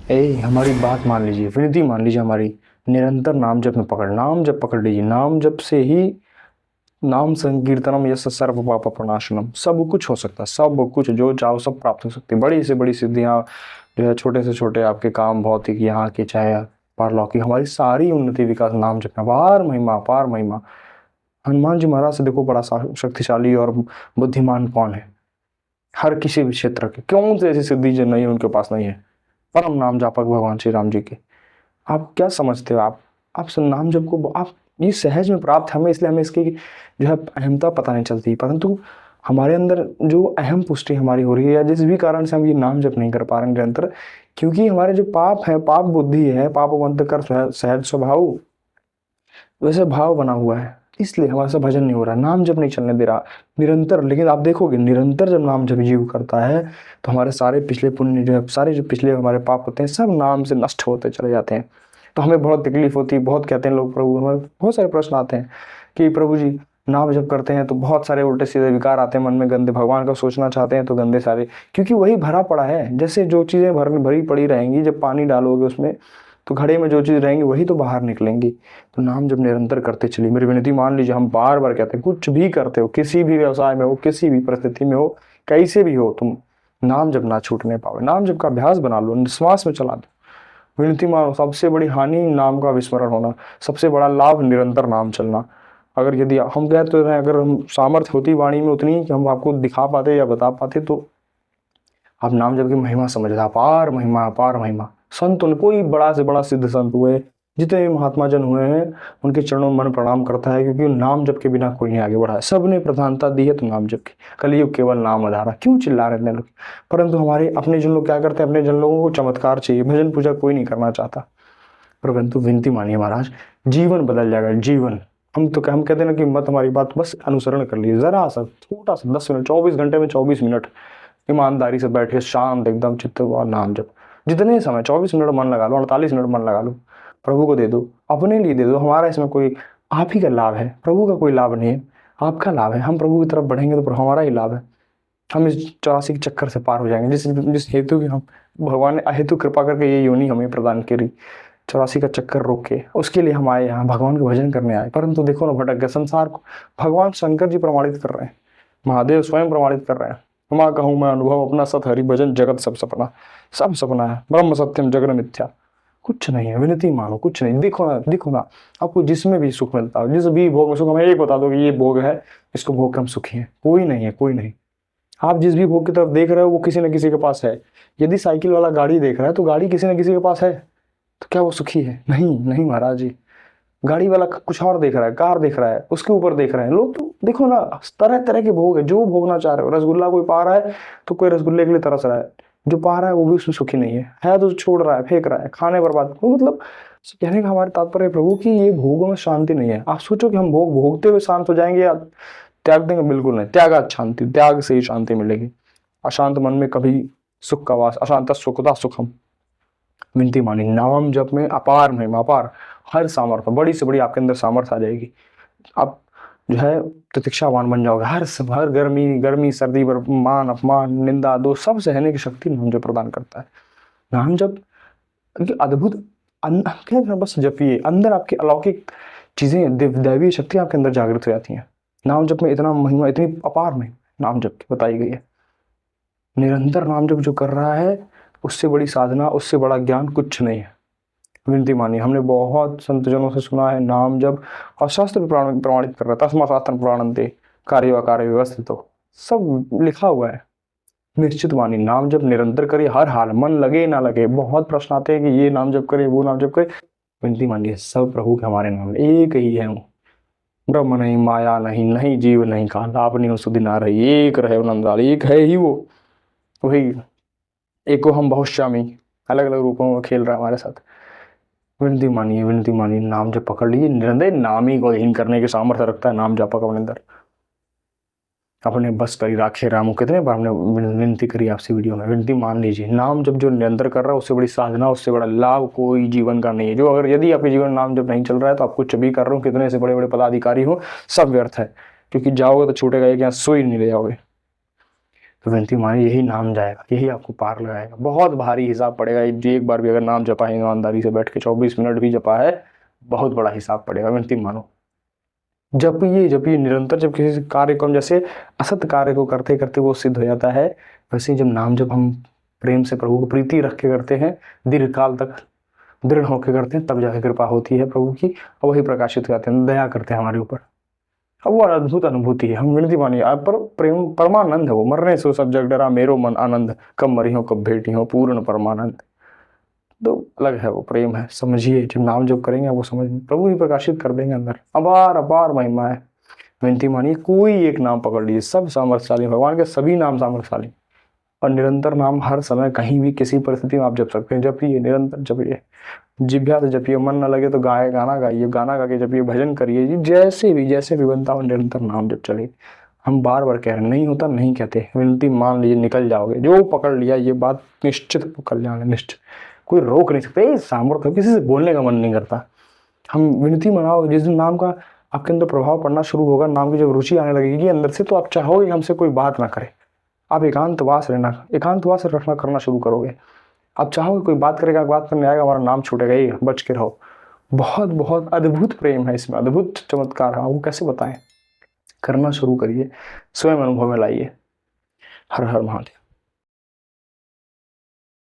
हमारी बात मान लीजिए, विनती मान लीजिए हमारी। निरंतर नाम जप में पकड़, नाम जप पकड़ लीजिए। नाम जप से ही नाम संकीर्तनम यस सर्व पाप प्रणाशनम, सब कुछ हो सकता है। सब कुछ जो चाहो सब प्राप्त हो सकती है। बड़ी से बड़ी सिद्धियां जो है, छोटे से छोटे आपके काम भौतिक यहाँ के चाहे पारलौकिक, हमारी सारी उन्नति विकास नाम जप में। अपार महिमा, अपार महिमा। हनुमान जी महाराज से देखो, बड़ा शक्तिशाली और बुद्धिमान कौन है? हर किसी भी क्षेत्र के कौन से ऐसी सिद्धि जो नहीं उनके पास नहीं है? परम नाम जापक भगवान श्री राम जी के। आप क्या समझते हो? आप नाम जप को आप ये सहज में प्राप्त हमें, इसलिए हमें इसकी जो है अहमता पता नहीं चलती। परंतु हमारे अंदर जो अहम पुष्टि हमारी हो रही है, या जिस भी कारण से हम ये नाम जप नहीं कर पा रहे निरंतर, क्योंकि हमारे जो पाप है, पाप बुद्धि है, पापवंत कर सहज स्वभाव, वैसे भाव बना हुआ है, इसलिए हमारे से भजन नहीं हो रहा, नाम जप नहीं चलने दे रहा निरंतर। लेकिन आप देखोगे, निरंतर जब नाम जप जीव करता है तो हमारे सारे पिछले पुण्य जो है, सारे जो पिछले हमारे पाप होते हैं, सब नाम से नष्ट होते चले जाते हैं। तो हमें बहुत तकलीफ होती है। बहुत कहते हैं लोग, प्रभु हमारे बहुत सारे प्रश्न आते हैं कि प्रभु जी नाम जप करते हैं तो बहुत सारे उल्टे सीधे विकार आते हैं मन में, गंदे, भगवान का सोचना चाहते हैं तो गंदे सारे, क्योंकि वही भरा पड़ा है। जैसे जो चीज़ें भरी पड़ी रहेंगी, जब पानी डालोगे उसमें तो घड़े में जो चीज़ रहेंगी वही तो बाहर निकलेंगी। तो नाम जब निरंतर करते चलिए। मेरी विनती मान लीजिए, हम बार बार कहते हैं, कुछ भी करते हो, किसी भी व्यवसाय में हो, किसी भी परिस्थिति में हो, कैसे भी हो, तुम नाम जब ना छूटने पाओ। नाम जब का अभ्यास बना लो, निश्वास में चला दो। विनती मानो, सबसे बड़ी हानि नाम का विस्मरण होना, सबसे बड़ा लाभ निरंतर नाम चलना। अगर यदि हम कहते रहे, अगर हम सामर्थ्य होती वाणी में उतनी कि हम आपको दिखा पाते या बता पाते, तो आप नाम जप की महिमा समझ रहे, अपार महिमा, अपार महिमा। संत, कोई बड़ा से बड़ा सिद्ध संत हुए, जितने भी महात्मा जन हुए हैं, उनके चरणों में मन प्रणाम करता है, क्योंकि नाम जप के बिना कोई नहीं आगे बढ़ा है। सबने प्रधानता दी है तो नाम जप की। कलयुग केवल नाम आधारा, क्यों चिल्ला रहे हैं लोग? परंतु हमारे अपने जन लोग क्या करते हैं? अपने जन लोगों को चमत्कार चाहिए, भजन पूजा कोई नहीं करना चाहता। परंतु विनती मानिए महाराज, जीवन बदल जाएगा, जीवन। हम कहते हैं ना कि मत हमारी बात बस अनुसरण कर लीजिए, जरा सा छोटा सा 10 मिनट, 24 घंटे में 24 मिनट ईमानदारी से बैठे, शांत एकदम चित्त और नाम जप। जितने समय 24 मिनट मन लगा लो, 48 मिनट मन लगा लो, प्रभु को दे दो, अपने लिए दे दो। हमारा इसमें कोई, आप ही का लाभ है, प्रभु का कोई लाभ नहीं है, आपका लाभ है। हम प्रभु की तरफ बढ़ेंगे तो हमारा ही लाभ है। हम इस 84 के चक्कर से पार हो जाएंगे, जिस जिस हेतु की हम, भगवान ने अहेतु कृपा करके ये योनि हमें प्रदान करी, 84 का चक्कर रोक के, उसके लिए हम आए यहाँ, भगवान का भजन करने आए। परंतु देखो ना, भटक गए। संसार को भगवान शंकर जी प्रमाणित कर रहे हैं, महादेव स्वयं प्रमाणित कर रहे हैं। क्षमा कहूँ मैं अनुभव अपना, सत हरि भजन जगत सब सपना। सब सपना है, ब्रह्म सत्यम जगन मिथ्या, कुछ नहीं है। विनती मानो, कुछ नहीं। देखो ना, देखो ना, आपको जिसमें भी सुख मिलता हो, जिस भी भोग में सुख, हमें एक बता दो कि ये भोग है, इसको भोग के हम सुखी हैं। कोई नहीं है, कोई नहीं। आप जिस भी भोग की तरफ देख रहे हो वो किसी न किसी के पास है। यदि साइकिल वाला गाड़ी देख रहा है तो गाड़ी किसी न किसी के पास है, तो क्या वो सुखी है? नहीं, नहीं महाराज जी। गाड़ी वाला कुछ और देख रहा है, कार देख रहा है, उसके ऊपर देख रहे हैं लोग। तो देखो ना, तरह तरह के भोग है, जो भोगना चाह रहे हो। रसगुल्ला कोई पा रहा है तो कोई रसगुल्ले के लिए तरस रहा है, जो पा रहा है वो भी उसमें सुखी नहीं है तो छोड़ रहा है, फेंक रहा है, खाने बर्बाद। तो मतलब कहने का हमारे तात्पर्य प्रभु की ये भोगों में शांति नहीं है। आप सोचो कि हम भोग भोगते हुए शांत हो जाएंगे या त्याग देंगे? बिल्कुल नहीं। त्याग शांति, त्याग से ही शांति मिलेगी। अशांत मन में कभी सुख का वास, अशांत सुखता सुखम। विनती मानी, नाम जप में अपार महिमा, अपार हर सामर्थ्य, बड़ी से बड़ी आपके अंदर सामर्थ्य आ जाएगी। आप जो है प्रतीक्षावान बन जाओगे। हर गर्मी सर्दी, मान अपमान, निंदा दोष सब सहने की शक्ति नाम जप प्रदान करता है। नाम जप की अद्भुत, बस जपिए, अंदर आपकी अलौकिक चीजें, दैवीय शक्ति आपके अंदर जागृत हो जाती हैं। नाम जप में इतना महिमा, इतनी अपार में नाम जप की बताई गई है। निरंतर नाम जप जो कर रहा है, उससे बड़ी साधना, उससे बड़ा ज्ञान कुछ नहीं है। विनती मानिए, हमने बहुत संतजनों से सुना है नाम जप, और शास्त्र भी प्रमाणित कर रहा है। तस्मा शास्त्र प्रमाणन्ते कार्य व कार्य व्यवस्थित हो, सब लिखा हुआ है। निश्चित मानिए, नाम जप निरंतर करिए, हर हाल, मन लगे ना लगे। बहुत प्रश्न आते हैं कि ये नाम जप करे, वो नाम जप करे। विनती मानिए, सब प्रभु के हमारे नाम, एक ही है वो। ब्रह्म नहीं, माया नहीं, नहीं जीव नहीं, काल आप नहीं हो सुधि ना रही, एक रहे नंदाल, एक है ही वो। वही एको हम बहुश्यामी, अलग अलग रूपों में खेल रहा है हमारे साथ। विनती मानिए, विनती मानिए, नाम जप पकड़ लीजिए। निरंतर नाम ही को अधीन करने की सामर्थ्य रखता है नाम जपक अपने अंदर। अपने बस करी राखे रामो, कितने बार हमने विनती करी आपसे वीडियो में। विनती मान लीजिए, नाम जप जो निरंतर कर रहा है, उससे बड़ी साधना, उससे बड़ा लाभ कोई जीवन का नहीं है। जो अगर यदि आपके जीवन नाम जप नहीं चल रहा है तो आप कुछ भी कर रहे हो, कितने से बड़े बड़े पदाधिकारी हो, सब व्यर्थ है। क्योंकि जाओगे तो छूटेगा, एक यहाँ सुई नहीं ले जाओगे। विनती मानिए, यही नाम जाएगा, यही आपको पार लगाएगा। बहुत भारी हिसाब पड़ेगा, एक बार भी अगर नाम जपा है ईमानदारी से बैठ के 24 मिनट भी जपा है, बहुत बड़ा हिसाब पड़ेगा। विनती मानो, जपिए जपिए निरंतर। जब किसी कार्य को हम जैसे असत कार्य को करते करते वो सिद्ध हो जाता है, वैसे ही जब नाम जब हम प्रेम से प्रभु को प्रीति रख के करते हैं, दीर्घ काल तक दृढ़ होकर करते हैं, तब जाके कृपा होती है प्रभु की, और वही प्रकाशित हो जाते हैं, दया करते हैं हमारे ऊपर। अब वो अद्भुत अनुभूति है। हम विनती मानिए, आप पर प्रेम परमानंद है वो। मरने से सब जग डरा मेरो मन आनंद, कब मरी हो कब भेटी हो पूर्ण परमानंद। तो अलग है वो प्रेम है, समझिए। जब नाम जब करेंगे वो समझ प्रभु ही प्रकाशित कर देंगे अंदर। अपार अपार महिमा है। विनती मानिए, कोई एक नाम पकड़ लीजिए, सब सामर्थ्यशाली, भगवान के सभी नाम सामर्थ्यशाली, और निरंतर नाम हर समय कहीं भी किसी परिस्थिति में आप जप सकते हैं। जपिए, निरंतर जपिए, जिभ्या से जपिए, मन न लगे तो गाना गाइए, गाना गा के जपिए, भजन करिए जी, जैसे भी बनता हो निरंतर नाम जप चले। हम बार बार कह रहे हैं, नहीं होता नहीं कहते, विनती मान लीजिए, निकल जाओगे। जो पकड़ लिया ये बात निश्चित कल्याण है, निश्चित, कोई रोक नहीं सकता। ये सामर्थ्य, किसी से बोलने का मन नहीं करता। हम विनती मनाओ, जिस दिन नाम का आपके अंदर प्रभाव पड़ना शुरू होगा, नाम की जब रुचि आने लगेगी अंदर से, तो आप चाहोगे हमसे कोई बात ना करे, आप एकांतवास रखना करना शुरू करोगे। आप चाहोगे कोई बात करेगा, बात करने आएगा, हमारा नाम छूटेगा, ये बच के रहो। बहुत बहुत अद्भुत प्रेम है इसमें, अद्भुत चमत्कार है, आपको कैसे बताएं। करना शुरू करिए, स्वयं अनुभव में लाइए। हर हर महादेव।